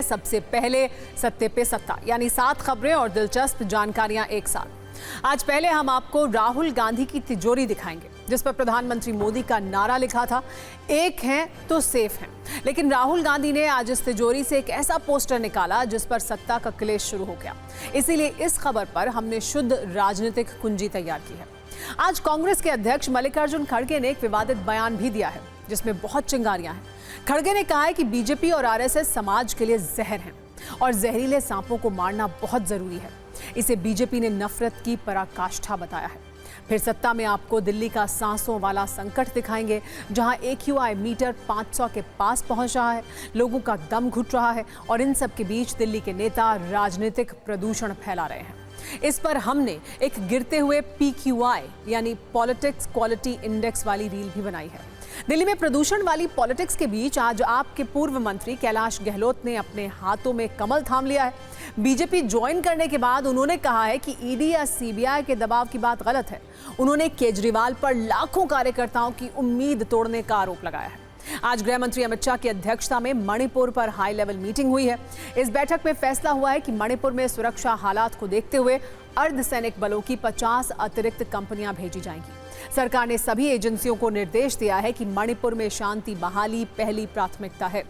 सबसे पहले सत्ते पे सत्ता, यानी 7 खबरें और दिलचस्प जानकारियां एक साथ। आज पहले हम आपको राहुल गांधी की तिजोरी दिखाएंगे, जिस पर प्रधानमंत्री मोदी का नारा लिखा था, एक हैं तो सेफ हैं। लेकिन राहुल गांधी ने आज इस तिजोरी से एक ऐसा पोस्टर निकाला जिस पर सत्ता का क्लेश शुरू हो गया। इसीलिए इस खबर पर हमने शुद्ध राजनीतिक कुंजी तैयार की है। आज कांग्रेस के अध्यक्ष मल्लिकार्जुन खड़गे ने एक विवादित बयान भी दिया है, जिसमें बहुत चिंगारियां हैं। खड़गे ने कहा है कि बीजेपी और आरएसएस समाज के लिए जहर हैं और जहरीले सांपों को मारना बहुत जरूरी है। इसे बीजेपी ने नफरत की पराकाष्ठा बताया है। फिर सत्ता में आपको दिल्ली का सांसों वाला संकट दिखाएंगे, जहां AQI मीटर 500 के पास पहुंच रहा है, लोगों का दम घुट रहा है और इन सब के बीच दिल्ली के नेता राजनीतिक प्रदूषण फैला रहे हैं। इस पर हमने एक गिरते हुए PQI यानी पॉलिटिक्स क्वालिटी इंडेक्स वाली रील भी बनाई है। दिल्ली में प्रदूषण वाली पॉलिटिक्स के बीच आज आपके पूर्व मंत्री कैलाश गहलोत ने अपने हाथों में कमल थाम लिया है। बीजेपी ज्वाइन करने के बाद उन्होंने कहा है कि ईडी या CBI के दबाव की बात गलत है। उन्होंने केजरीवाल पर लाखों कार्यकर्ताओं की उम्मीद तोड़ने का आरोप लगाया है। आज गृह मंत्री अमित शाह की अध्यक्षता में मणिपुर पर हाई लेवल मीटिंग हुई है। इस बैठक में फैसला हुआ है कि मणिपुर में सुरक्षा हालात को देखते हुए अर्धसैनिक बलों की 50 अतिरिक्त कंपनियां भेजी जाएंगी। सरकार ने सभी एजेंसियों को निर्देश दिया है कि मणिपुर में शांति बहाली पहली प्राथमिकता है।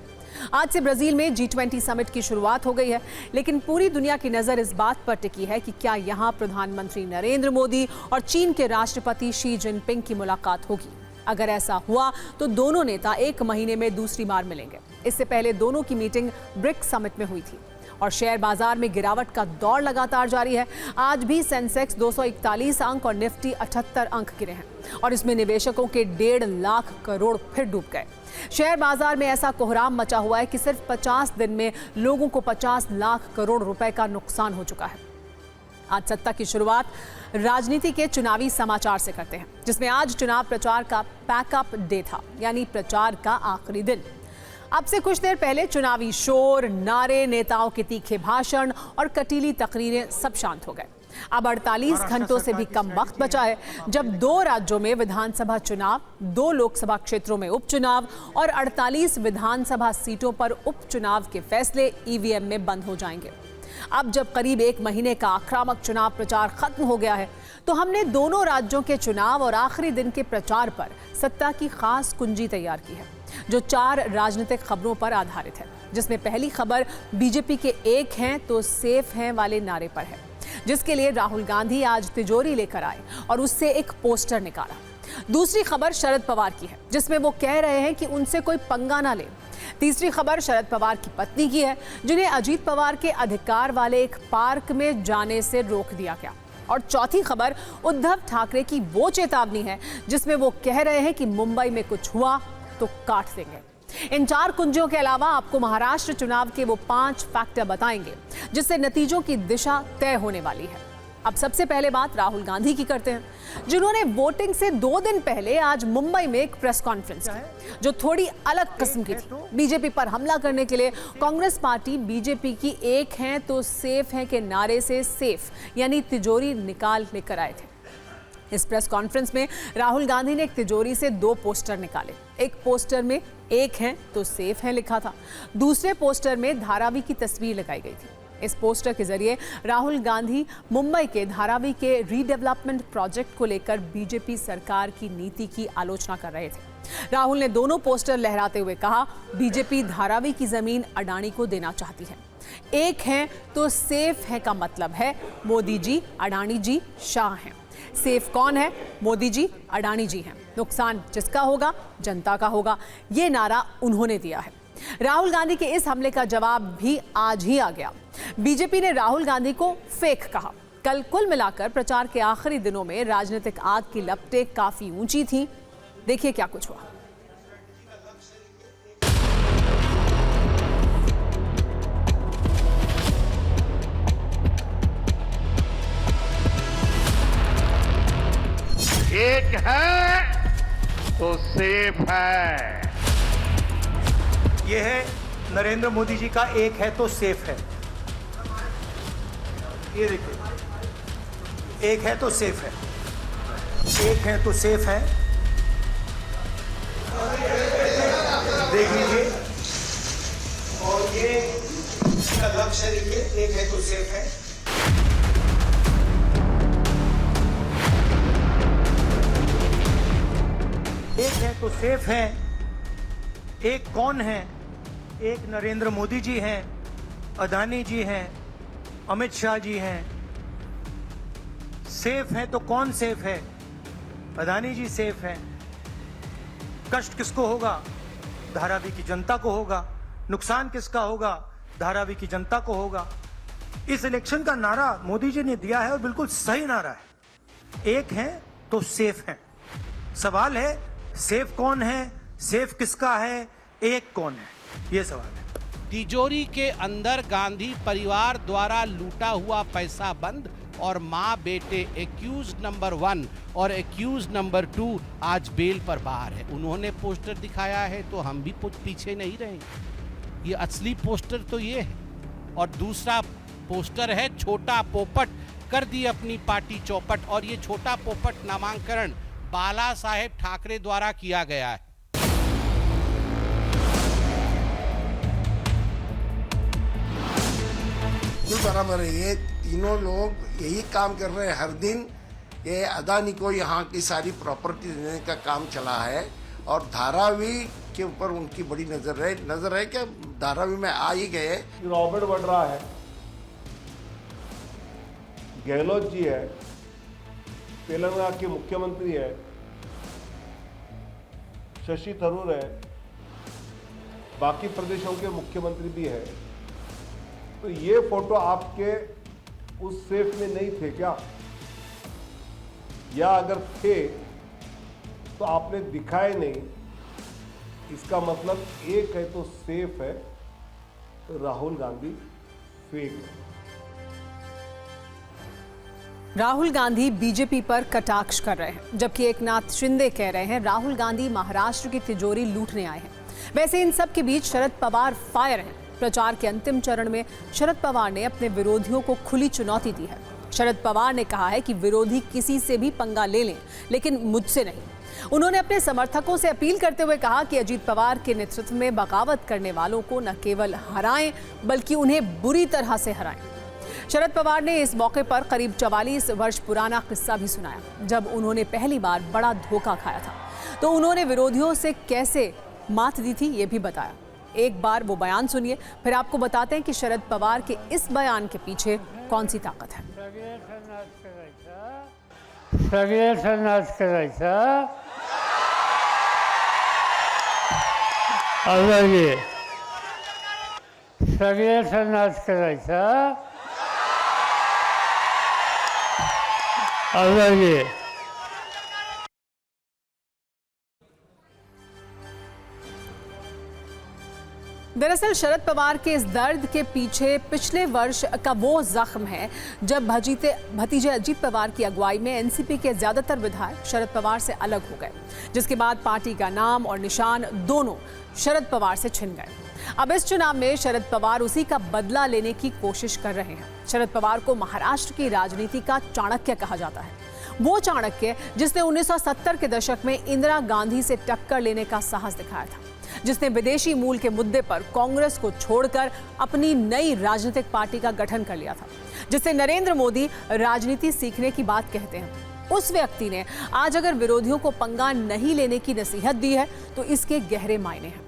आज से ब्राजील में G20 समिट की शुरुआत हो गई है, लेकिन पूरी दुनिया की नजर इस बात पर टिकी है कि क्या यहां प्रधानमंत्री नरेंद्र मोदी और चीन के राष्ट्रपति शी जिनपिंग की मुलाकात होगी। अगर ऐसा हुआ तो दोनों नेता 1 महीने में दूसरी बार मिलेंगे। इससे पहले दोनों की मीटिंग ब्रिक्स समिट में हुई थी। और शेयर बाजार में गिरावट का दौर लगातार जारी है। आज भी सेंसेक्स 241 अंक और निफ्टी 78 अंक गिरे हैं और इसमें निवेशकों के 1.5 लाख करोड़ फिर डूब गए। शेयर बाजार में ऐसा कोहराम मचा हुआ है कि सिर्फ 50 दिन में लोगों को 50 लाख करोड़ रुपए का नुकसान हो चुका है। आज सत्ता की शुरुआत राजनीति के चुनावी समाचार से करते हैं, जिसमें आज चुनाव प्रचार का पैकअप डे था, यानी प्रचार का आखिरी दिन। अब से कुछ देर पहले चुनावी शोर, नारे, नेताओं के तीखे भाषण और कटीली तकरीरें सब शांत हो गए। अब 48 घंटों से भी कम वक्त बचा है, जब 2 राज्यों में विधानसभा चुनाव, 2 लोकसभा क्षेत्रों में उपचुनाव और 48 विधानसभा सीटों पर उपचुनाव के फैसले EVM में बंद हो जाएंगे। अब जब करीब 1 महीने का आक्रामक चुनाव प्रचार खत्म हो गया है, तो हमने दोनों राज्यों के चुनाव और आखिरी दिन के प्रचार पर सत्ता की खास कुंजी तैयार की है, जो 4 राजनीतिक खबरों पर आधारित है, जिसमें पहली खबर बीजेपी के एक हैं तो सेफ हैं वाले नारे पर है, जिसके लिए राहुल गांधी आज तिजोरी लेकर आए और उससे एक पोस्टर निकाला। दूसरी खबर शरद पवार की है, जिसमें वो कह रहे हैं कि उनसे कोई पंगा ना ले। तीसरी खबर शरद पवार की पत्नी की है, जिन्हें अजीत पवार के अधिकार वाले एक पार्क में जाने से रोक दिया गया। और चौथी खबर उद्धव ठाकरे की वो चेतावनी है, जिसमें वो कह रहे हैं कि मुंबई में कुछ हुआ तो काट देंगे। इन 4 कुंजियों के अलावा आपको महाराष्ट्र चुनाव के वो 5 फैक्टर बताएंगे, जिससे नतीजों की दिशा तय होने वाली है। अब सबसे पहले बात राहुल गांधी की करते हैं, जिन्होंने वोटिंग से 2 दिन पहले आज मुंबई में एक प्रेस कॉन्फ्रेंस की, जो थोड़ी अलग किस्म की थी। बीजेपी पर हमला करने के लिए कांग्रेस पार्टी बीजेपी की एक हैं तो सेफ हैं के नारे से सेफ यानी तिजोरी निकाल लेकर आए थे। इस प्रेस कॉन्फ्रेंस में राहुल गांधी ने एक तिजोरी से 2 पोस्टर निकाले। एक पोस्टर में एक हैं तो सेफ हैं लिखा था, दूसरे पोस्टर में धारावी की तस्वीर लगाई गई थी। इस पोस्टर के जरिए राहुल गांधी मुंबई के धारावी के रीडेवलपमेंट प्रोजेक्ट को लेकर बीजेपी सरकार की नीति की आलोचना कर रहे थे। राहुल ने दोनों पोस्टर लहराते हुए कहा, बीजेपी धारावी की जमीन अडानी को देना चाहती है। एक हैं तो सेफ है का मतलब है मोदी जी, अडानी जी, शाह हैं। सेफ कौन है? मोदी जी, अडानी जी हैं। नुकसान जिसका होगा जनता का होगा, ये नारा उन्होंने दिया है। राहुल गांधी के इस हमले का जवाब भी आज ही आ गया। बीजेपी ने राहुल गांधी को फेक कहा। कल कुल मिलाकर प्रचार के आखिरी दिनों में राजनीतिक आग की लपटें काफी ऊंची थीं। देखिए क्या कुछ हुआ। एक है तो सेफ है। ये है नरेंद्र मोदी जी का एक है तो सेफ है। ये देखिए, एक है तो सेफ है, एक है तो सेफ है। देख लीजिए, और ये का लक्ष्य देखिए, एक है तो सेफ है। एक है तो सेफ है, एक कौन है? एक नरेंद्र मोदी जी हैं, अदानी जी हैं, अमित शाह जी हैं। सेफ है तो कौन सेफ है? अदानी जी सेफ हैं। कष्ट किसको होगा? धारावी की जनता को होगा। नुकसान किसका होगा? धारावी की जनता को होगा। इस इलेक्शन का नारा मोदी जी ने दिया है और बिल्कुल सही नारा है। एक है तो सेफ है। सवाल है सेफ कौन है, सेफ किसका है, एक कौन है, ये सवाल है। तिजोरी के अंदर गांधी परिवार द्वारा लूटा हुआ पैसा बंद और मां बेटे एक्यूज नंबर 1 और एक्यूज नंबर 2 आज बेल पर बाहर है। उन्होंने पोस्टर दिखाया है तो हम भी पीछे नहीं रहेंगे। ये असली पोस्टर तो ये है। और दूसरा पोस्टर है छोटा पोपट कर दी अपनी पार्टी चौपट, और ये छोटा पोपट नामांकन बाला साहेब ठाकरे द्वारा किया गया है। बराबर है। ये तीनों लोग यही काम कर रहे हैं हर दिन। ये अदानी को यहाँ की सारी प्रॉपर्टी देने का काम चला है और धारावी के ऊपर उनकी बड़ी नजर है कि धारावी में आ ही गए। रॉबर्ट वड्रा है, गहलोत जी है, तेलंगाना के मुख्यमंत्री है, शशि थरूर है, बाकी प्रदेशों के मुख्यमंत्री भी है। तो ये फोटो आपके उस सेफ में नहीं थे क्या? या अगर थे तो आपने दिखाए नहीं। इसका मतलब एक है तो सेफ है, तो राहुल गांधी फेक है। राहुल गांधी बीजेपी पर कटाक्ष कर रहे हैं, जबकि एकनाथ शिंदे कह रहे हैं राहुल गांधी महाराष्ट्र की तिजोरी लूटने आए हैं। वैसे इन सब के बीच शरद पवार फायर हैं। प्रचार के अंतिम चरण में शरद पवार ने अपने विरोधियों को खुली चुनौती दी है। शरद पवार ने कहा है कि विरोधी किसी से भी पंगा ले लें, लेकिन मुझसे नहीं। उन्होंने अपने समर्थकों से अपील करते हुए कहा कि अजीत पवार के नेतृत्व में बगावत करने वालों को न केवल हराएं, बल्कि उन्हें बुरी तरह से हराएं। शरद पवार ने इस मौके पर करीब 44 वर्ष पुराना किस्सा भी सुनाया, जब उन्होंने पहली बार बड़ा धोखा खाया था। तो उन्होंने विरोधियों से कैसे मात दी थी, ये भी बताया। एक बार वो बयान सुनिए, फिर आपको बताते हैं कि शरद पवार के इस बयान के पीछे कौन सी ताकत है। सगळ्याचा नाश करायचा, अलगे सगळ्याचा नाश करायचा, अलगे। दरअसल शरद पवार के इस दर्द के पीछे पिछले वर्ष का वो जख्म है जब भतीजे अजीत पवार की अगुवाई में एनसीपी के ज्यादातर विधायक शरद पवार से अलग हो गए, जिसके बाद पार्टी का नाम और निशान दोनों शरद पवार से छिन गए। अब इस चुनाव में शरद पवार उसी का बदला लेने की कोशिश कर रहे हैं। शरद पवार को महाराष्ट्र की राजनीति का चाणक्य कहा जाता है। वो चाणक्य जिसने 1970 के दशक में इंदिरा गांधी से टक्कर लेने का साहस दिखाया था, जिसने विदेशी मूल के मुद्दे पर कांग्रेस को छोड़कर अपनी नई राजनीतिक पार्टी का गठन कर लिया था, जिससे नरेंद्र मोदी राजनीति सीखने की बात कहते हैं। उस व्यक्ति ने आज अगर विरोधियों को पंगा नहीं लेने की नसीहत दी है तो इसके गहरे मायने हैं।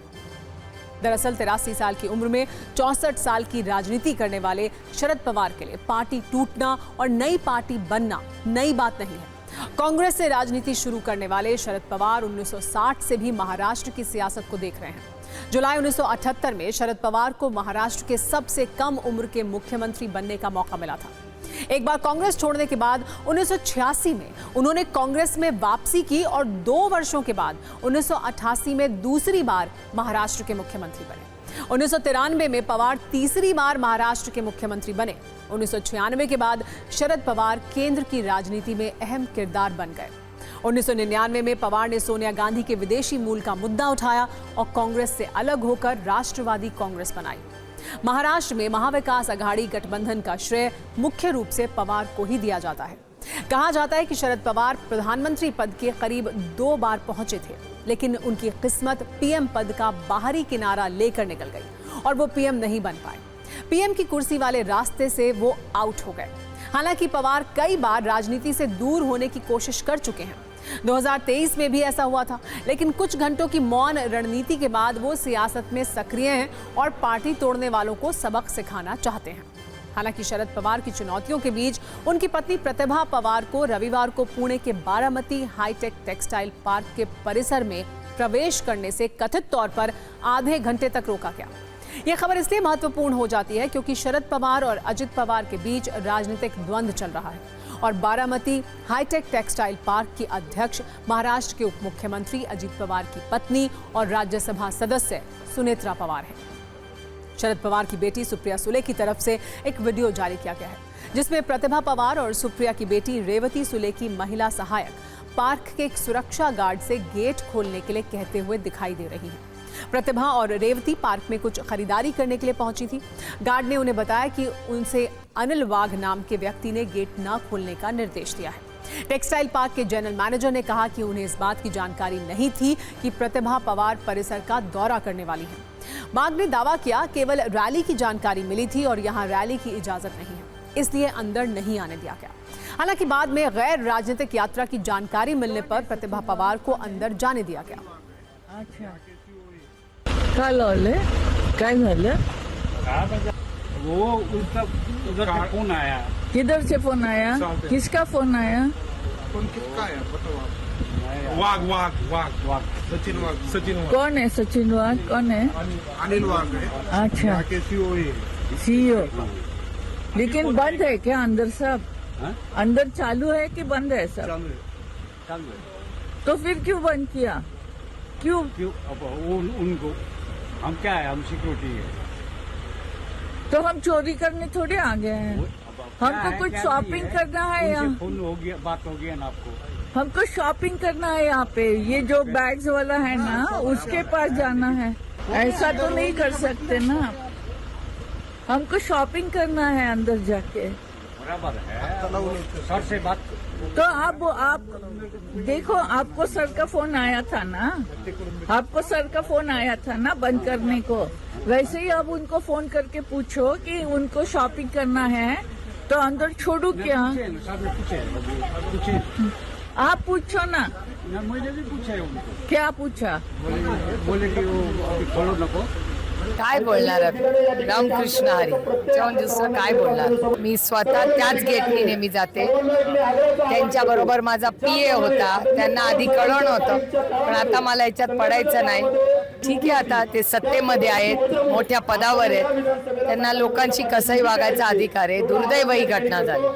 दरअसल 83 साल की उम्र में 64 साल की राजनीति करने वाले शरद पवार के लिए पार्टी टूटना और नई पार्टी बनना नई बात नहीं है। कांग्रेस से राजनीति शुरू करने वाले शरद पवार 1960 से भी महाराष्ट्र की सियासत को देख रहे हैं। जुलाई 1978 में शरद पवार को महाराष्ट्र के सबसे कम उम्र के मुख्यमंत्री बनने का मौका मिला था। एक बार कांग्रेस छोड़ने के बाद 1986 में उन्होंने कांग्रेस में वापसी की और 2 वर्षों के बाद 1988 में दूसरी बार महाराष्ट्र के मुख्यमंत्री बने। 1993 में पवार तीसरी बार महाराष्ट्र के मुख्यमंत्री बने। 1996 के बाद शरद पवार केंद्र की राजनीति में अहम किरदार बन गए। 1999 में पवार ने सोनिया गांधी के विदेशी मूल का मुद्दा उठाया और कांग्रेस से अलग होकर राष्ट्रवादी कांग्रेस बनाई। महाराष्ट्र में महाविकास अघाड़ी गठबंधन का श्रेय मुख्य रूप से पवार को ही दिया जाता है। कहा जाता है कि शरद पवार प्रधानमंत्री पद के करीब 2 बार पहुंचे थे, लेकिन उनकी किस्मत पीएम पद का बाहरी किनारा लेकर निकल गई और वो पीएम नहीं बन पाए। पीएम की कुर्सी वाले रास्ते से वो आउट हो गए। हालांकि पवार कई बार राजनीति से दूर होने की कोशिश कर चुके हैं। 2023 में भी ऐसा हुआ था, लेकिन कुछ घंटों की मौन रणनीति के बाद वो सियासत में सक्रिय हैं और पार्टी तोड़ने वालों को सबक सिखाना चाहते हैं। हालांकि शरद पवार की चुनौतियों के बीच उनकी पत्नी प्रतिभा पवार को रविवार को पुणे के बारामती हाईटेक टेक्सटाइल पार्क के परिसर में प्रवेश करने से कथित तौर पर आधे घंटे तक रोका गया। यह खबर इसलिए महत्वपूर्ण हो जाती है क्योंकि शरद पवार और अजित पवार के बीच राजनीतिक द्वंद्व चल रहा है और बारामती हाईटेक टेक्सटाइल पार्क की अध्यक्ष महाराष्ट्र के उप मुख्यमंत्री अजित पवार की पत्नी और राज्यसभा सदस्य सुनेत्रा पवार है। शरद पवार की बेटी सुप्रिया सुले की तरफ से एक वीडियो जारी किया गया है, जिसमें प्रतिभा पवार और सुप्रिया की बेटी रेवती सुले की महिला सहायक पार्क के एक सुरक्षा गार्ड से गेट खोलने के लिए कहते हुए दिखाई दे रही हैं। प्रतिभा और रेवती पार्क में कुछ खरीदारी करने के लिए पहुंची थी। गार्ड ने उन्हें बताया कि उनसे अनिल वाघ नाम के व्यक्ति ने गेट न खोलने का निर्देश दिया है। टेक्सटाइल पार्क के जनरल मैनेजर ने कहा कि उन्हें इस बात की जानकारी नहीं थी कि प्रतिभा पवार परिसर का दौरा करने वाली है। बाघ ने दावा किया केवल रैली की जानकारी मिली थी और यहाँ रैली की इजाजत नहीं है, इसलिए अंदर नहीं आने दिया गया। हालांकि बाद में गैर राजनीतिक यात्रा की जानकारी मिलने पर प्रतिभा पवार को अंदर जाने दिया गया। अच्छा काय लावले काय झालं वो उसका उधर से फोन आया। किधर से फोन आया? किसका फोन आया? फोन किसका है बताओ आप। वाघ सचिन वाघ कौन है सचिन वाघ? कौन है? अनिल वाघ है। अच्छा सीईओ है। सीईओ। लेकिन बंद है क्या अंदर सब? अंदर चालू है कि बंद है सब? चालू है। तो फिर क्यों बंद किया? क्यों? अब उनको हम क्या है, हम सिक्योरिटी है। तो हम चोरी करने थोड़े आ गए हैं। हमको कुछ शॉपिंग करना है यहाँ। फोन हो गया, बात हो गया ना आपको। हमको शॉपिंग करना है यहाँ पे। ये जो बैग्स वाला है ना, उसके पास जाना है। ऐसा तो नहीं कर सकते ना। हमको शॉपिंग करना है अंदर जाके। बराबर है, सर से बात। तो आप देखो, आपको सर का फोन आया था ना, आपको सर का फोन आया था ना बंद करने को। वैसे ही आप उनको फोन करके पूछो कि उनको शॉपिंग करना है तो अंदर छोड़ू क्या? आप पूछो ना। मुझे भी पूछा है उनको। क्या पूछा? बोले कि वो खोलो नको। काय बोलणार रामकृष्ण हरी जेव्हा दुसरं काय बोलणार. मी स्वतः त्याच गेटनी नेहमी जाते. त्यांच्याबरोबर माझा पीए होता, त्यांना आधी कळवलं होतं, पण आता मला याच्यात पडायचं नाही. ठीक आहे, आता ते सत्तेमध्ये आहेत, मोठ्या पदावर आहेत, त्यांना लोकांशी कसंही वागायचा अधिकार आहे. दुर्दैव ही घटना झाली.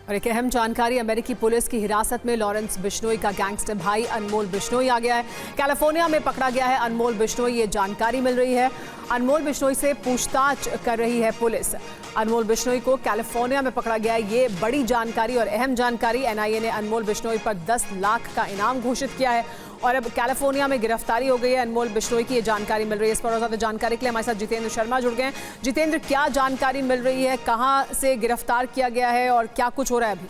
और एक अहम जानकारी, अमेरिकी पुलिस की हिरासत में लॉरेंस बिश्नोई का गैंगस्टर भाई अनमोल बिश्नोई आ गया है। कैलिफोर्निया में पकड़ा गया है अनमोल बिश्नोई, ये जानकारी मिल रही है। अनमोल बिश्नोई से पूछताछ कर रही है पुलिस। अनमोल बिश्नोई को कैलिफोर्निया में पकड़ा गया है, ये बड़ी जानकारी और अहम जानकारी। एनआईए ने अनमोल बिश्नोई पर 10 लाख का इनाम घोषित किया है और अब कैलिफोर्निया में गिरफ्तारी हो गई है अनमोल बिश्नोई की, ये जानकारी मिल रही है। इस पर और ज्यादा जानकारी के लिए हमारे साथ जितेंद्र शर्मा जुड़ गए हैं। जितेंद्र, क्या जानकारी मिल रही है, कहां से गिरफ्तार किया गया है और क्या कुछ हो रहा है अभी?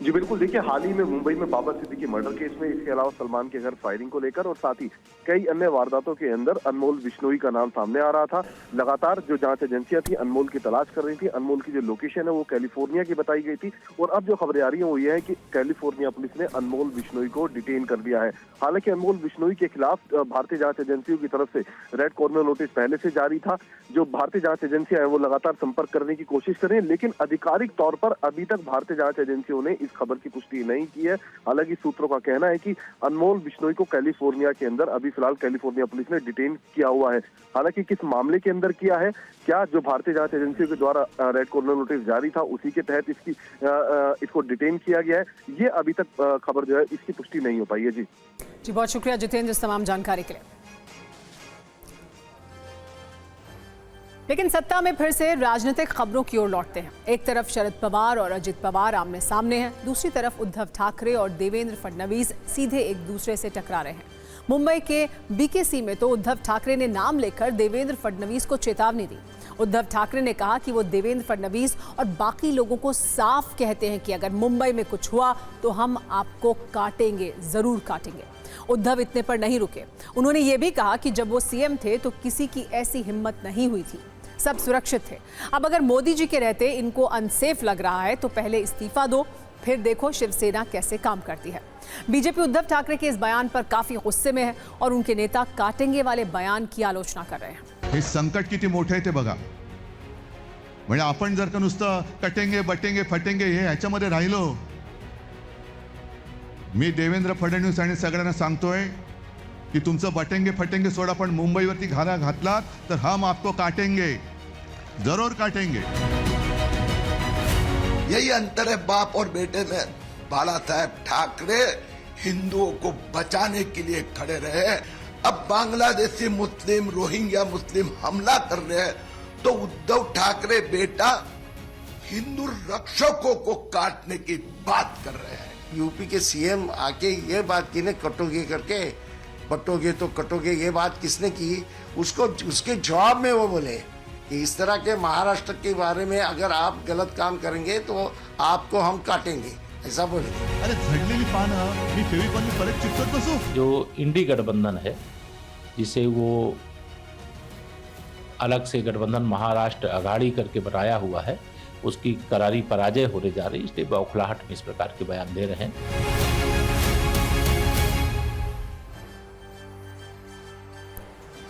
जी बिल्कुल, देखिए हाल ही में मुंबई में बाबर सिद्दीकी मर्डर केस में, इसके अलावा सलमान के घर फायरिंग को लेकर और साथ ही कई अन्य वारदातों के अंदर अनमोल बिश्नोई का नाम सामने आ रहा था। लगातार जो जांच एजेंसियां थी अनमोल की तलाश कर रही थी। अनमोल की जो लोकेशन है वो कैलिफोर्निया की बताई गई थी और अब जो खबरें आ रही है वो ये है कि कैलिफोर्निया पुलिस ने अनमोल बिश्नोई को डिटेन कर लिया है। हालांकि अनमोल बिश्नोई के खिलाफ भारतीय जांच एजेंसियों की तरफ से रेड कॉर्नर नोटिस पहले से जारी था। जो भारतीय जांच एजेंसियां हैं वो लगातार संपर्क करने की कोशिश कर रही है, लेकिन आधिकारिक तौर पर अभी तक भारतीय जांच एजेंसियों ने इस खबर की पुष्टि नहीं की है। हालांकि सूत्रों का कहना है कि अनमोल बिश्नोई को कैलिफोर्निया के अंदर अभी फिलहाल कैलिफोर्निया पुलिस ने डिटेन किया हुआ है। हालांकि किस मामले के अंदर किया है, क्या जो भारतीय जांच एजेंसियों के द्वारा रेड कॉर्नर नोटिस जारी था उसी के तहत इसको डिटेन किया गया है, ये अभी तक खबर जो है इसकी पुष्टि नहीं हो पाई है। जी बहुत शुक्रिया जितेंद्र इस तमाम जानकारी के लिए। लेकिन सत्ता में फिर से राजनीतिक खबरों की ओर लौटते हैं। एक तरफ शरद पवार और अजित पवार आमने सामने हैं, दूसरी तरफ उद्धव ठाकरे और देवेंद्र फडणवीस सीधे एक दूसरे से टकरा रहे हैं। मुंबई के बीकेसी में तो उद्धव ठाकरे ने नाम लेकर देवेंद्र फडणवीस को चेतावनी दी। उद्धव ठाकरे ने कहा कि वो देवेंद्र फडणवीस और बाकी लोगों को साफ कहते हैं कि अगर मुंबई में कुछ हुआ तो हम आपको काटेंगे, जरूर काटेंगे। उद्धव इतने पर नहीं रुके। उन्होंने ये भी कहा कि जब वो सीएम थे तो किसी की ऐसी हिम्मत नहीं हुई थी, सब सुरक्षित थे। अब अगर मोदी जी के रहते इनको अनसेफ लग रहा है तो पहले इस्तीफा दो, फिर देखो शिवसेना कैसे काम करती है। बीजेपी उद्धव ठाकरे के इस बयान पर काफी गुस्से में है और उनके नेता काटेंगे वाले बयान की आलोचना कर रहे हैं। हे संकट किती मोठे आहे ते बघा, म्हणजे आपण जर का नुसतं कटेंगे बटेंगे फटेंगे हे ह्याच्यामध्ये राहिलो, मी देवेंद्र फडणवीस आणि सगळ्यांना सांगतोय की तुमचं बटेंगे फटेंगे सोडा, पण मुंबईवरती घाला घातलात तर हम आपको काटेंगे, जरूर काटेंगे। यही अंतर है बाप और बेटे में। बाला साहेब ठाकरे हिंदुओं को बचाने के लिए खड़े रहे। अब बांग्लादेशी मुस्लिम रोहिंग्या मुस्लिम हमला कर रहे हैं तो उद्धव ठाकरे बेटा हिंदू रक्षकों को काटने की बात कर रहे हैं। यूपी के सीएम आके ये बात की ने कटोगे करके, बटोगे तो कटोगे, ये बात किसने की? उसको उसके जवाब में वो बोले कि इस तरह के महाराष्ट्र के बारे में अगर आप गलत काम करेंगे तो आपको हम काटेंगे, ऐसा बोले। अरे झडलेली पानं मी फेविकॉलनी परत चिपकत बसू? जो इंडी गठबंधन है, जिसे वो अलग से गठबंधन महाराष्ट्र अघाड़ी करके बनाया हुआ है, उसकी करारी पराजय होने जा रही, इसलिए बौखलाहट में इस प्रकार के बयान दे रहे हैं।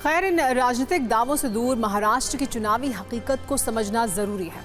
खैर, इन राजनीतिक दावों से दूर महाराष्ट्र की चुनावी हकीकत को समझना जरूरी है।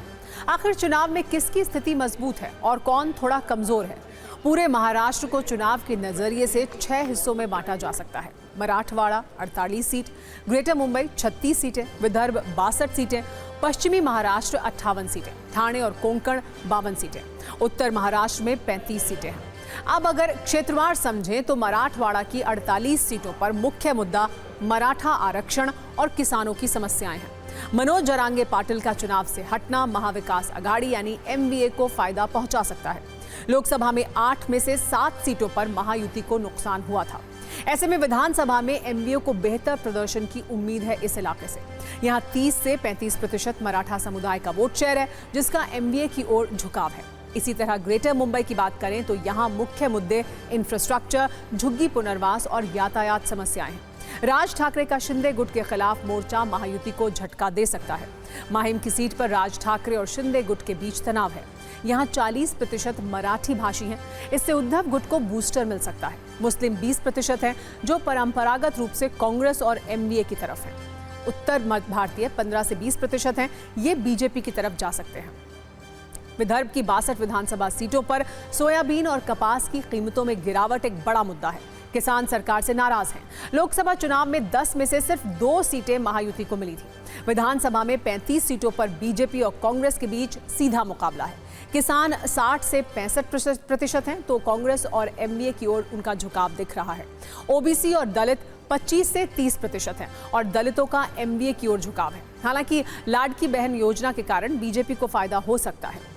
आखिर चुनाव में किसकी स्थिति मजबूत है और कौन थोड़ा कमजोर है। पूरे महाराष्ट्र को चुनाव के नजरिए से 6 हिस्सों में बांटा जा सकता है। मराठवाड़ा 48 सीट, ग्रेटर मुंबई 36 सीटें, विदर्भ 62 सीटें, पश्चिमी महाराष्ट्र 58 सीटें, ठाणे और कोंकण 52 सीटें, उत्तर महाराष्ट्र में 35 सीटें हैं। अब अगर क्षेत्रवार समझें तो मराठवाड़ा की 48 सीटों पर मुख्य मुद्दा मराठा आरक्षण और किसानों की समस्याएं हैं। मनोज जरांगे पाटिल का चुनाव से हटना महाविकास अघाड़ी यानी एमवीए को फायदा पहुंचा सकता है। लोकसभा में 8 में से 7 सीटों पर महायुति को नुकसान हुआ था। ऐसे में विधानसभा में एमवीए को बेहतर प्रदर्शन की उम्मीद है। इस इलाके से यहाँ 30 से 35% मराठा समुदाय का वोट शेयर है, जिसका एमवीए की ओर झुकाव है। इसी तरह ग्रेटर मुंबई की बात करें तो यहाँ मुख्य मुद्दे इंफ्रास्ट्रक्चर, झुग्गी पुनर्वास और यातायात समस्याएं हैं। राज ठाकरे का शिंदे गुट के खिलाफ मोर्चा महायुति को झटका दे सकता है। माहिम की सीट पर राज ठाकरे और शिंदे गुट के बीच तनाव है। यहाँ 40% मराठी भाषी हैं, इससे उद्धव गुट को बूस्टर मिल सकता है। मुस्लिम 20% हैं, जो परंपरागत रूप से कांग्रेस और एमवीए की तरफ हैं। उत्तर मध्य भारतीय 15 से 20% हैं, ये बीजेपी की तरफ जा सकते हैं। विदर्भ की 62 विधानसभा सीटों पर सोयाबीन और कपास की कीमतों में गिरावट एक बड़ा मुद्दा है। किसान सरकार से नाराज हैं। लोकसभा चुनाव में 10 में से सिर्फ 2 सीटें महायुति को मिली थी। विधानसभा में 35 सीटों पर बीजेपी और कांग्रेस के बीच सीधा मुकाबला है। किसान 60 से 65% हैं, तो कांग्रेस और एमवीए की ओर उनका झुकाव दिख रहा है। ओबीसी और दलित 25 से 30% हैं और दलितों का एमवीए की ओर झुकाव है। हालांकि लाडकी बहन योजना के कारण बीजेपी को फायदा हो सकता है।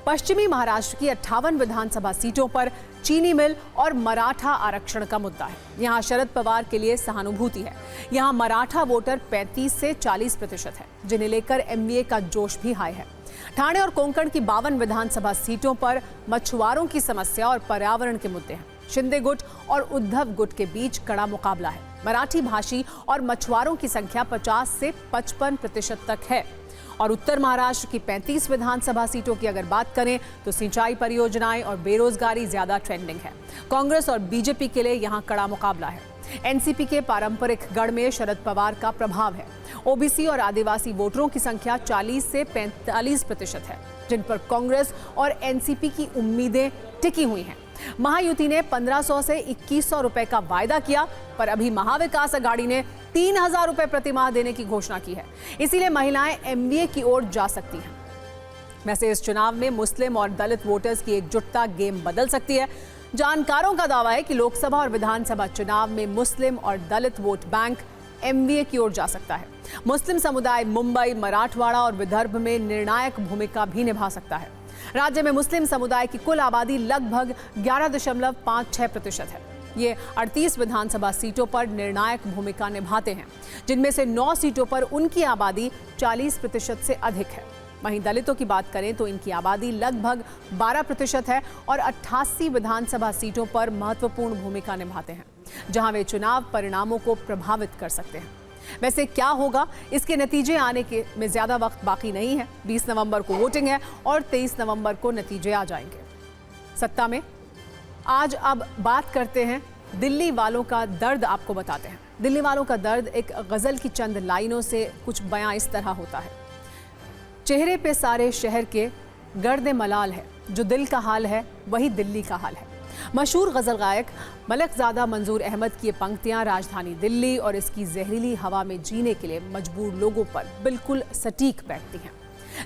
पश्चिमी महाराष्ट्र की 58 विधानसभा सीटों पर चीनी मिल और मराठा आरक्षण का मुद्दा है। यहाँ शरद पवार के लिए सहानुभूति है। यहाँ मराठा वोटर 35 से 40% है, जिन्हें लेकर एमवीए का जोश भी हाई है। ठाणे और कोंकण की 52 विधानसभा सीटों पर मछुआरों की समस्या और पर्यावरण के मुद्दे हैं। शिंदे गुट और उद्धव गुट के बीच कड़ा मुकाबला है। मराठी भाषी और मछुआरों की संख्या 50 से 55% तक है। और उत्तर महाराष्ट्र की 35 विधानसभा सीटों की अगर बात करें तो सिंचाई परियोजनाएं और बेरोजगारी ज्यादा ट्रेंडिंग है। कांग्रेस और बीजेपी के लिए यहां कड़ा मुकाबला है। एनसीपी के पारंपरिक गढ़ में शरद पवार का प्रभाव है। ओबीसी और आदिवासी वोटरों की संख्या 40 से 45% है, जिन पर कांग्रेस और एनसीपी की उम्मीदें टिकी हुई हैं। महायुति ने 1500 से 2100 रुपए का वायदा किया, पर अभी महाविकास अघाड़ी ने 3000 रुपए प्रतिमाह देने की घोषणा की है। इसीलिए महिलाएं एमवीए की ओर जा सकती हैं। वैसे इस चुनाव में मुस्लिम और दलित वोटर्स की एकजुटता गेम बदल सकती है। जानकारों का दावा है कि लोकसभा और विधानसभा चुनाव में मुस्लिम और दलित वोट बैंक एमवीए की ओर जा सकता है। मुस्लिम समुदाय मुंबई, मराठवाड़ा और विदर्भ में निर्णायक भूमिका भी निभा सकता है। राज्य में मुस्लिम समुदाय की कुल आबादी लगभग 11.56% है। ये 38 विधानसभा सीटों पर निर्णायक भूमिका निभाते हैं, जिनमें से 9 सीटों पर उनकी आबादी 40% से अधिक है। वहीं दलितों की बात करें तो इनकी आबादी लगभग 12% है और 88 विधानसभा सीटों पर महत्वपूर्ण भूमिका निभाते हैं, जहां वे चुनाव परिणामों को प्रभावित कर सकते हैं। वैसे क्या होगा, इसके नतीजे आने के में ज्यादा वक्त बाकी नहीं है। 20 नवंबर को वोटिंग है और 23 नवंबर को नतीजे आ जाएंगे। सत्ता में आज अब बात करते हैं दिल्ली वालों का दर्द। आपको बताते हैं दिल्ली वालों का दर्द एक गजल की चंद लाइनों से कुछ बयां इस तरह होता है। चेहरे पे सारे शहर के गर्द मलाल है, जो दिल का हाल है वही दिल्ली का हाल है। मशहूर गजल गायक मलकजादा मंजूर अहमद की ये पंक्तियां राजधानी दिल्ली और इसकी जहरीली हवा में जीने के लिए मजबूर लोगों पर बिल्कुल सटीक बैठती हैं।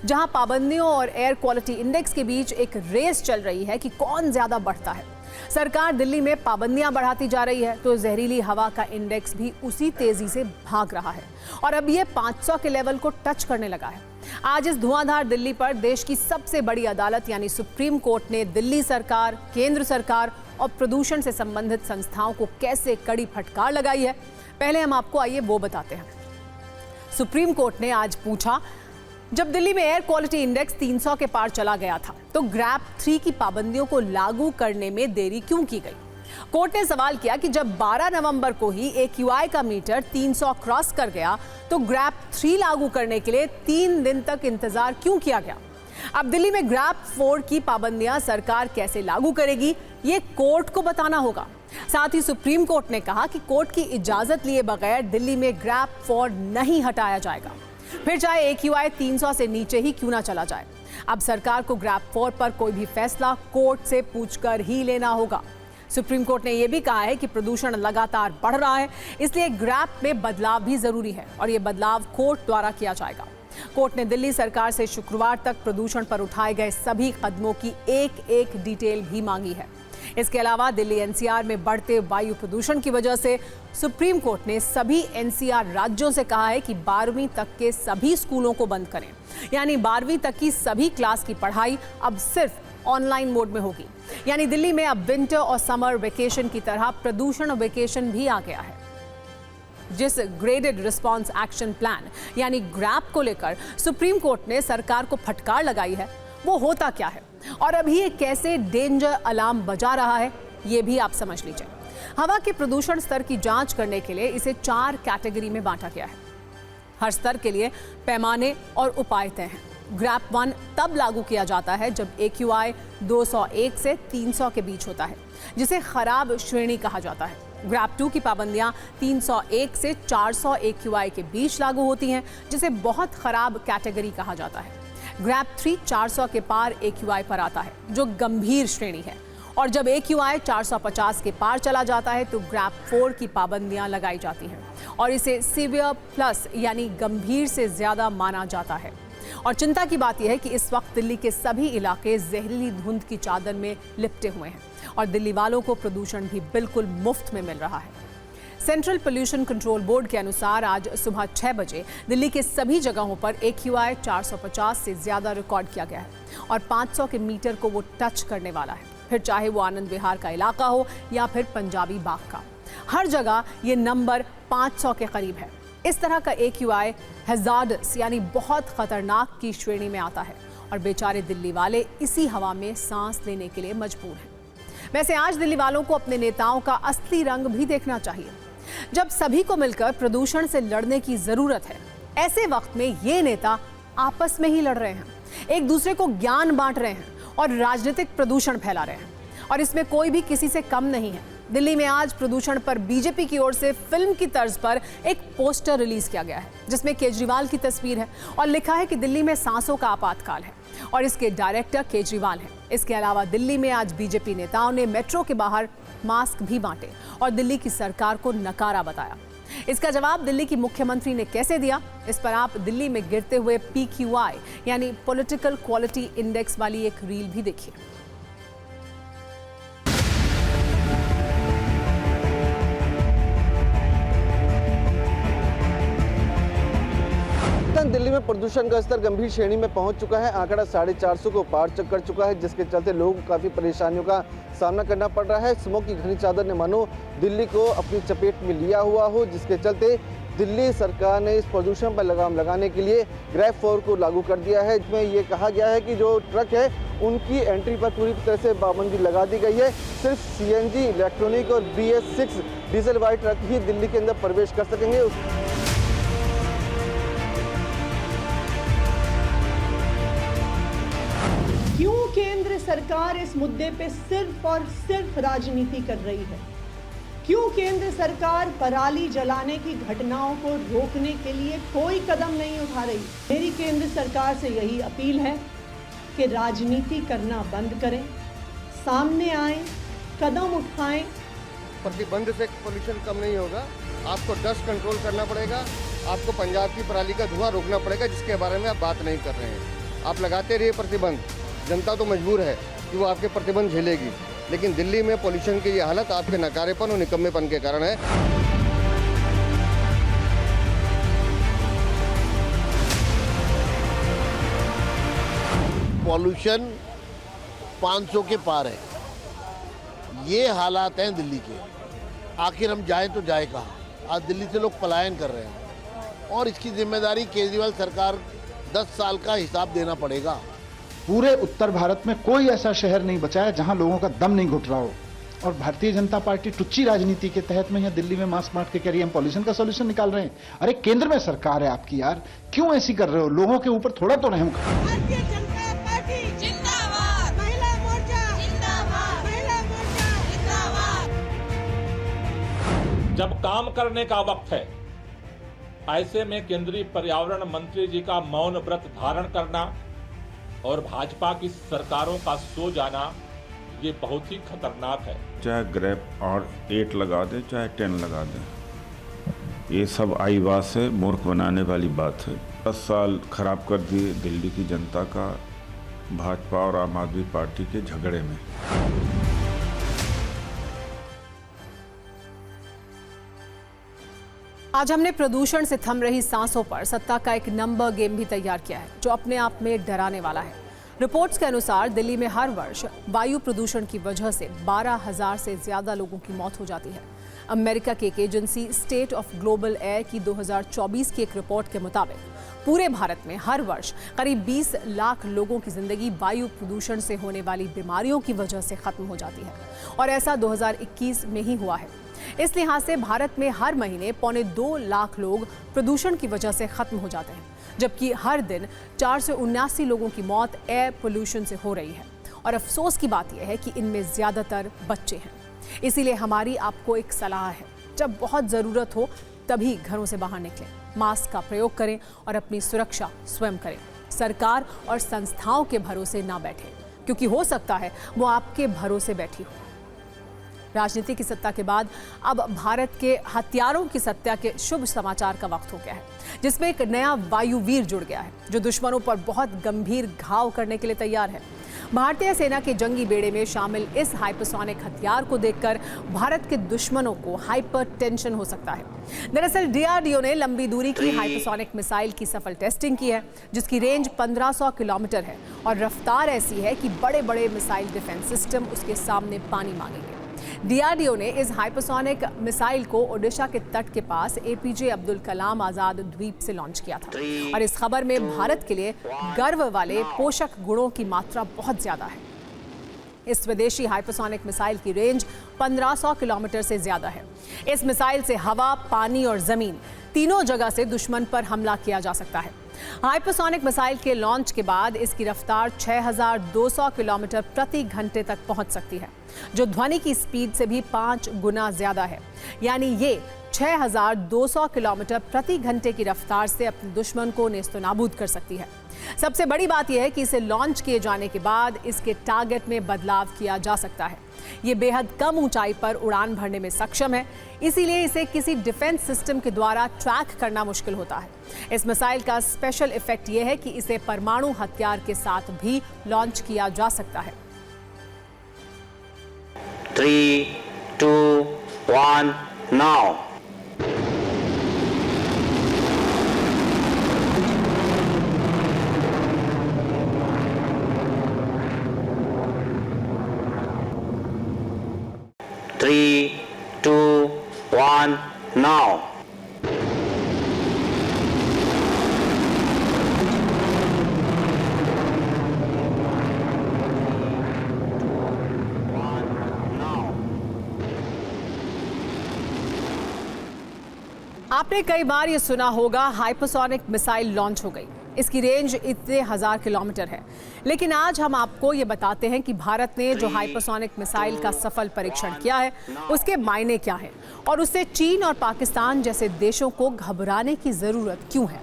जहां पाबंदियों और एयर क्वालिटी इंडेक्स के बीच एक रेस चल रही है कि कौन ज्यादा बढ़ता है। सरकार दिल्ली में पाबंदियां बढ़ाती जा रही है तो जहरीली हवा का इंडेक्स भी उसी तेजी से भाग रहा है और अब ये 500 के लेवल को टच करने लगा है। आज इस धुआंधार दिल्ली पर देश की सबसे बड़ी अदालत यानी सुप्रीम कोर्ट ने दिल्ली सरकार, केंद्र सरकार और प्रदूषण से संबंधित संस्थाओं को कैसे कड़ी फटकार लगाई है, पहले हम आपको आइए वो बताते हैं। सुप्रीम कोर्ट ने आज पूछा, जब दिल्ली में एयर क्वालिटी इंडेक्स 300 के पार चला गया था तो ग्रैप 3 की पाबंदियों को लागू करने में देरी क्यों की गई। कोर्ट ने सवाल किया कि जब 12 नवंबर को ही AQI का मीटर 300 क्रॉस कर गया तो ग्रैप 3 लागू करने के लिए 3 दिन तक इंतजार क्यों किया गया। अब दिल्ली में ग्रैप 4 की पाबंदियां सरकार कैसे लागू करेगी, ये कोर्ट को बताना होगा। साथ ही सुप्रीम कोर्ट ने कहा कि कोर्ट की इजाजत लिए बगैर दिल्ली में ग्रैप 4 नहीं हटाया जाएगा, फिर चाहे AQI 300 से नीचे ही क्यों ना चला जाए। अब सरकार को ग्रैप 4 पर कोई भी फैसला कोर्ट से पूछकर ही लेना होगा। सुप्रीम कोर्ट ने यह भी कहा है कि प्रदूषण लगातार बढ़ रहा है, इसलिए ग्रैप में बदलाव भी जरूरी है और ये बदलाव कोर्ट द्वारा किया जाएगा। कोर्ट ने दिल्ली सरकार से शुक्रवार तक प्रदूषण पर उठाए गए सभी कदमों की एक डिटेल भी मांगी है। इसके अलावा दिल्ली NCR में बढ़ते वायु प्रदूषण की वजह से सुप्रीम कोर्ट ने सभी NCR राज्यों से कहा है कि 12वीं तक के सभी स्कूलों को बंद करें, यानी 12वीं तक की सभी क्लास की पढ़ाई अब सिर्फ ऑनलाइन मोड में होगी। यानी दिल्ली में अब विंटर और समर वेकेशन की तरह प्रदूषण वेकेशन भी आ गया है। जिस ग्रेडेड रिस्पॉन्स एक्शन प्लान यानी ग्रैप को लेकर सुप्रीम कोर्ट ने सरकार को फटकार लगाई है, वो होता क्या है और अभी ये कैसे डेंजर अलार्म बजा रहा है, ये भी आप समझ लीजिए। हवा के प्रदूषण स्तर की जांच करने के लिए इसे 4 कैटेगरी में बांटा गया है। हर स्तर के लिए पैमाने और उपाय तय हैं। ग्रैप 1 तब लागू किया जाता है जब AQI 201 से 300 के बीच होता है, जिसे खराब श्रेणी कहा जाता है। ग्रैप 2 की पाबंदियां 301 से 400 AQI के बीच लागू होती हैं, जिसे बहुत खराब कैटेगरी कहा जाता है। ग्रैप 3 400 के पार AQI पर आता है, जो गंभीर श्रेणी है, और जब AQI 450 के पार चला जाता है तो ग्रैप 4 की पाबंदियां लगाई जाती हैं और इसे सीवियर प्लस यानी गंभीर से ज्यादा माना जाता है। और चिंता की बात यह है कि इस वक्त दिल्ली के सभी इलाके जहरीली धुंध की चादर में लिपटे हुए हैं और दिल्ली वालों को प्रदूषण भी बिल्कुल मुफ्त में मिल रहा है। सेंट्रल पोल्यूशन कंट्रोल बोर्ड के अनुसार आज सुबह 6 बजे दिल्ली के सभी जगहों पर AQI 450 से ज्यादा रिकॉर्ड किया गया है और 500 के मीटर को वो टच करने वाला है, फिर चाहे वो आनंद विहार का इलाका हो या फिर पंजाबी बाग का। हर जगह ये नंबर 500 के करीब है। इस तरह का AQI हैजार्डस यानी बहुत खतरनाक की श्रेणी में आता है और बेचारे दिल्ली वाले इसी हवा में सांस लेने के लिए मजबूर हैं। वैसे आज दिल्ली वालों को अपने नेताओं का असली रंग भी देखना चाहिए। जब सभी को मिलकर प्रदूषण से लड़ने की जरूरत है, ऐसे वक्त में ये नेता आपस में ही लड़ रहे हैं, एक दूसरे को ज्ञान बांट रहे हैं और राजनीतिक प्रदूषण फैला रहे हैं, और इसमें कोई भी किसी से कम नहीं है। दिल्ली में आज प्रदूषण पर बीजेपी की ओर से फिल्म की तर्ज पर एक पोस्टर रिलीज किया गया है, जिसमें केजरीवाल की तस्वीर है और लिखा है कि दिल्ली में सांसों का आपातकाल है, और इसके डायरेक्टर केजरीवाल हैं। इसके अलावा दिल्ली में आज बीजेपी नेताओं ने मेट्रो के बाहर मास्क भी बांटे और दिल्ली की सरकार को नकारा बताया। इसका जवाब दिल्ली की मुख्यमंत्री ने कैसे दिया, इस पर आप दिल्ली में गिरते हुए PQI यानी पॉलिटिकल क्वालिटी इंडेक्स वाली एक रील भी देखिए। दिल्ली में प्रदूषण का स्तर गंभीर श्रेणी में पहुंच चुका है। आंकड़ा 450 को पार कर चुका है, जिसके चलते लोगों को काफ़ी परेशानियों का सामना करना पड़ रहा है। स्मोक की घनी चादर ने मानो दिल्ली को अपनी चपेट में लिया हुआ हो, जिसके चलते दिल्ली सरकार ने इस प्रदूषण पर लगाम लगाने के लिए ग्रेफ 4 को लागू कर दिया है। इसमें ये कहा गया है कि जो ट्रक है उनकी एंट्री पर पूरी तरह से पाबंदी लगा दी गई है। सिर्फ CNG, इलेक्ट्रॉनिक और BS6 डीजल वाले ट्रक ही दिल्ली के अंदर प्रवेश कर सकेंगे। क्यों केंद्र सरकार इस मुद्दे पे सिर्फ और सिर्फ राजनीति कर रही है? क्यों केंद्र सरकार पराली जलाने की घटनाओं को रोकने के लिए कोई कदम नहीं उठा रही? मेरी केंद्र सरकार से यही अपील है कि राजनीति करना बंद करें, सामने आए, कदम उठाएं। प्रतिबंध से पोल्यूशन कम नहीं होगा, आपको डस्ट कंट्रोल करना पड़ेगा, आपको पंजाब की पराली का धुआं रोकना पड़ेगा, जिसके बारे में आप बात नहीं कर रहे हैं। आप लगाते रहिए प्रतिबंध, जनता तो मजबूर है कि वो आपके प्रतिबंध झेलेगी, लेकिन दिल्ली में पोल्यूशन की ये हालत आपके नकारेपन और निकम्मेपन के कारण है। पॉल्यूशन 500 के पार है, ये हालात हैं दिल्ली के। आखिर हम जाए तो जाए कहाँ? आज दिल्ली से लोग पलायन कर रहे हैं और इसकी जिम्मेदारी केजरीवाल सरकार 10 साल का हिसाब देना पड़ेगा। पूरे उत्तर भारत में कोई ऐसा शहर नहीं बचा है जहां लोगों का दम नहीं घुट रहा हो, और भारतीय जनता पार्टी टुच्ची राजनीति के तहत में यहाँ दिल्ली में मास्क मार्ट के करिए हम पॉल्यूशन का सॉल्यूशन निकाल रहे हैं। अरे केंद्र में सरकार है आपकी यार, क्यों ऐसी कर रहे हो? लोगों के ऊपर थोड़ा तो रहम करो। भारतीय जनता पार्टी जिंदाबाद, महिला मोर्चा जिंदाबाद, महिला मोर्चा जिंदाबाद। जब काम करने का वक्त है, ऐसे में केंद्रीय पर्यावरण मंत्री जी का मौन व्रत धारण करना और भाजपा की सरकारों का सो जाना, ये बहुत ही खतरनाक है। चाहे ग्रेप और 8 लगा दे, चाहे 10 लगा दे, ये सब आई बात से मूर्ख बनाने वाली बात है। 10 साल खराब कर दिए दिल्ली की जनता का भाजपा और आम आदमी पार्टी के झगड़े में। आज हमने प्रदूषण से थम रही सांसों पर सत्ता का एक नंबर गेम भी तैयार किया है, जो अपने आप में डराने वाला है। रिपोर्ट्स के अनुसार दिल्ली में हर वर्ष वायु प्रदूषण की वजह से 12,000 से ज्यादा लोगों की मौत हो जाती है। अमेरिका की एक agency state of global air की 2024 की एक रिपोर्ट के मुताबिक पूरे भारत में हर वर्ष करीब 20 लाख लोगों की जिंदगी वायु प्रदूषण से होने वाली बीमारियों की वजह से खत्म हो जाती है, और ऐसा 2021 में ही हुआ है। इस लिहाज से भारत में हर महीने 1.25 लाख लोग प्रदूषण की वजह से खत्म हो जाते हैं, जबकि हर दिन 479 लोगों की मौत एयर पोल्यूशन से हो रही है। और अफसोस की बात यह है कि इनमें ज्यादातर बच्चे हैं। इसीलिए हमारी आपको एक सलाह है, जब बहुत ज़रूरत हो तभी घरों से बाहर निकलें, मास्क का प्रयोग करें और अपनी सुरक्षा स्वयं करें। सरकार और संस्थाओं के भरोसे ना बैठें, क्योंकि हो सकता है वो आपके भरोसे बैठी हो। राजनीति की सत्ता के बाद अब भारत के हथियारों की सत्ता के शुभ समाचार का वक्त हो गया है, जिसमें एक नया वायुवीर जुड़ गया है, जो दुश्मनों पर बहुत गंभीर घाव करने के लिए तैयार है। भारतीय सेना के जंगी बेड़े में शामिल इस हाइपरसोनिक हथियार को देखकर भारत के दुश्मनों को हाइपर टेंशन हो सकता है। दरअसल DRDO ने लंबी दूरी की हाइपरसोनिक मिसाइल की सफल टेस्टिंग की है, जिसकी रेंज 1500 किलोमीटर है और रफ्तार ऐसी है कि बड़े बड़े मिसाइल डिफेंस सिस्टम उसके सामने पानी मांगेंगे। DRDO ने इस हाइपरसोनिक मिसाइल को ओडिशा के तट के पास APJ अब्दुल कलाम आजाद द्वीप से लॉन्च किया था, और इस खबर में भारत के लिए गर्व वाले पोषक गुणों की मात्रा बहुत ज्यादा है। इस स्वदेशी हाइपरसोनिक मिसाइल की रेंज 1500 किलोमीटर से ज्यादा है। इस मिसाइल से हवा, पानी और जमीन तीनों जगह से दुश्मन पर हमला किया जा सकता है। हाइपरसोनिक मिसाइल के लॉन्च के बाद इसकी रफ्तार 6200 किलोमीटर प्रति घंटे तक पहुंच सकती है, जो ध्वनि की स्पीड से भी 5 गुना ज्यादा है। यानी ये 6200 किलोमीटर प्रति घंटे की रफ्तार से अपने दुश्मन को नेस्तनाबूद कर सकती है। सबसे बड़ी बात यह है कि इसे लॉन्च किए जाने के बाद इसके टारगेट में बदलाव किया जा सकता है। ये बेहद कम ऊंचाई पर उड़ान भरने में सक्षम है, इसीलिए इसे किसी डिफेंस सिस्टम के द्वारा ट्रैक करना मुश्किल होता है। इस मिसाइल का स्पेशल इफेक्ट यह है कि इसे परमाणु हथियार के साथ भी लॉन्च किया जा सकता है। 3, 2, 1, now. Three, 2, 1, now. आपने कई बार ये सुना होगा हाइपरसोनिक मिसाइल लॉन्च हो गई। इसकी रेंज इतने 1000 किलोमीटर है। लेकिन आज हम आपको ये बताते हैं कि भारत ने जो हाइपरसोनिक मिसाइल का सफल परीक्षण किया है उसके मायने क्या हैं और उससे चीन और पाकिस्तान जैसे देशों को घबराने की जरूरत क्यों है।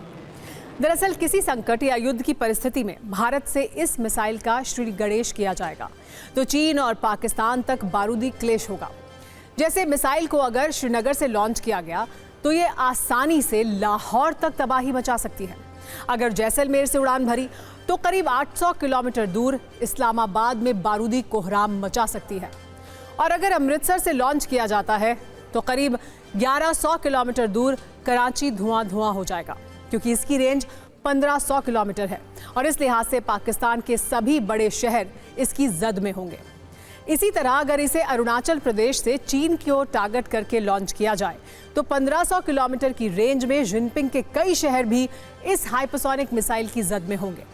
दरअसल किसी संकट या युद्ध की परिस्थिति में भारत से इस मिसाइल का श्री गणेश किया जाएगा तो चीन और पाकिस्तान तक बारूदी क्लेश होगा। जैसे मिसाइल को अगर श्रीनगर से लॉन्च किया गया तो ये आसानी से लाहौर तक तबाही मचा सकती है। अगर जैसलमेर से उड़ान भरी तो करीब 800 किलोमीटर दूर इस्लामाबाद में बारूदी कोहराम मचा सकती है। और अगर अमृतसर से लॉन्च किया जाता है तो करीब 1100 किलोमीटर दूर कराची धुआं धुआं हो जाएगा, क्योंकि इसकी रेंज 1500 किलोमीटर है और इस लिहाज से पाकिस्तान के सभी बड़े शहर इसकी जद में होंगे। इसी तरह अगर इसे अरुणाचल प्रदेश से चीन की ओर टारगेट करके लॉन्च किया जाए तो 1500 किलोमीटर की रेंज में जिनपिंग के कई शहर भी इस हाइपरसोनिक मिसाइल की जद में होंगे।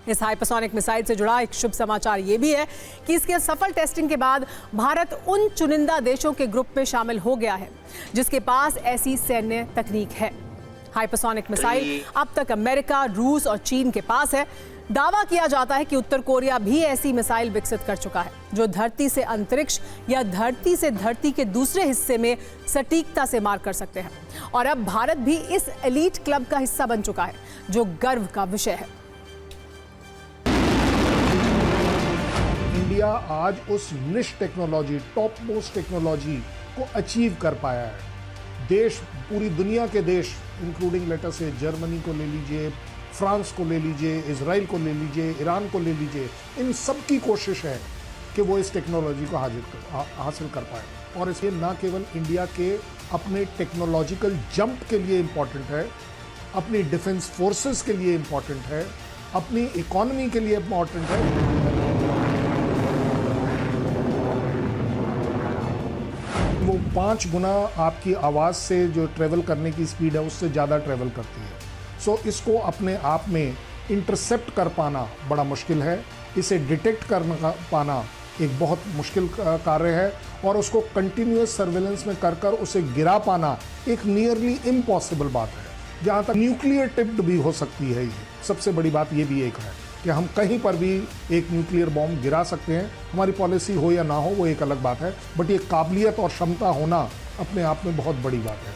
इस हाइपरसोनिक मिसाइल से जुड़ा एक शुभ समाचार ये भी है कि इसके सफल टेस्टिंग के बाद भारत उन चुनिंदा देशों के ग्रुप में शामिल हो गया है जिसके पास ऐसी सैन्य तकनीक है। हाइपरसोनिक मिसाइल अब तक अमेरिका, रूस और चीन के पास है। दावा किया जाता है कि उत्तर कोरिया भी ऐसी मिसाइल विकसित कर चुका है जो धरती से अंतरिक्ष या धरती से धरती के दूसरे हिस्से में सटीकता से मार कर सकते हैं। और अब भारत भी इस एलीट क्लब का हिस्सा बन चुका है, जो गर्व का विषय है। इंडिया आज उस निश टेक्नोलॉजी, टॉप मोस्ट टेक्नोलॉजी को अचीव कर पाया है। देश, पूरी दुनिया के देश, इंक्लूडिंग लेटर से जर्मनी को ले लीजिए, फ्रांस को ले लीजिए, इजराइल को ले लीजिए, ईरान को ले लीजिए, इन सब की कोशिश है कि वो इस टेक्नोलॉजी को हासिल कर पाए। और इसलिए न केवल इंडिया के अपने टेक्नोलॉजिकल जंप के लिए इम्पॉर्टेंट है, अपनी डिफेंस फोर्सेस के लिए इम्पॉर्टेंट है, अपनी इकोनॉमी के लिए इम्पॉर्टेंट है। वो 5 गुना आपकी आवाज़ से जो ट्रेवल करने की स्पीड है उससे ज़्यादा ट्रेवल करती है। सो इसको अपने आप में इंटरसेप्ट कर पाना बड़ा मुश्किल है। इसे डिटेक्ट कर पाना एक बहुत मुश्किल कार्य है और उसको कंटिन्यूअस सर्वेलेंस में कर उसे गिरा पाना एक नियरली इम्पॉसिबल बात है। जहाँ तक न्यूक्लियर टिप्ड भी हो सकती है, ये सबसे बड़ी बात ये भी एक है कि हम कहीं पर भी एक न्यूक्लियर बॉम्ब गिरा सकते हैं। हमारी पॉलिसी हो या ना हो वो एक अलग बात है, बट ये काबिलियत और क्षमता होना अपने आप में बहुत बड़ी बात है।